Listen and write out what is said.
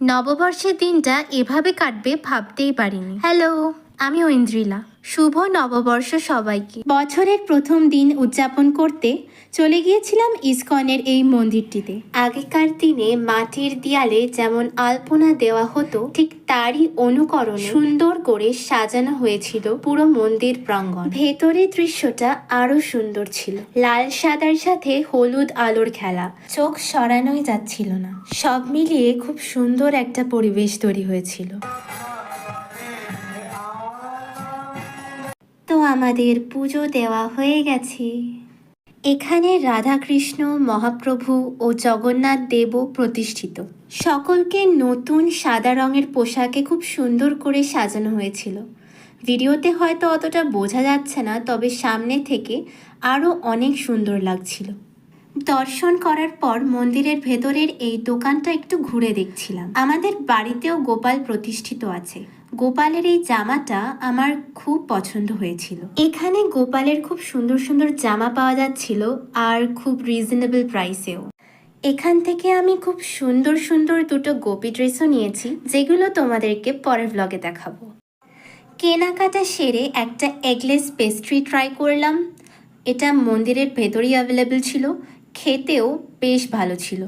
নববর্ষের দিনটা এভাবে কাটবে ভাবতেই পারিনি। হ্যালো, আমি ঐন্দ্রিলা। শুভ নববর্ষ সবাইকে। বছরের প্রথম দিন উদযাপন করতে চলে গিয়েছিলাম ইসকনের এই মন্দিরটিতে। আগেকার দিনে মাটির দেয়ালে যেমন আলপনা দেওয়া হতো, ঠিক তারই অনুকরণে সুন্দর করে সাজানো হয়েছিল পুরো মন্দির প্রাঙ্গণ। ভেতরের দৃশ্যটা আরো সুন্দর ছিল, লাল সাদার সাথে হলুদ আলোর খেলা, চোখ সরানোই যাচ্ছিল না। সব মিলিয়ে খুব সুন্দর একটা পরিবেশ তৈরি হয়েছিল। তো আমাদের পুজো দেওয়া হয়ে গেছে। এখানে রাধাকৃষ্ণ মহাপ্রভু ও জগন্নাথ দেবও প্রতিষ্ঠিত। সকলকে নতুন সাদা রঙের পোশাকে খুব সুন্দর করে সাজানো হয়েছিল। ভিডিওতে হয়তো অতটা বোঝা যাচ্ছে না, তবে সামনে থেকে আরও অনেক সুন্দর লাগছিল। দর্শন করার পর মন্দিরের ভেতরের এই দোকানটা একটু ঘুরে দেখছিলাম। আমাদের বাড়িতেও গোপাল প্রতিষ্ঠিত আছে। গোপালের এই জামাটা আমার খুব পছন্দ হয়েছিল। এখানে গোপালের খুব সুন্দর সুন্দর জামা পাওয়া যাচ্ছিল, আর খুব রিজনেবল প্রাইসেও। এখান থেকে আমি খুব সুন্দর সুন্দর দুটো গোপী ড্রেসও নিয়েছি, যেগুলো তোমাদেরকে পরের ব্লগে দেখাবো। কেনাকাটা সেরে একটা এগলেস পেস্ট্রি ট্রাই করলাম। এটা মন্দিরের ভেতরেই অ্যাভেলেবেল ছিল, খেতেও বেশ ভালো ছিল।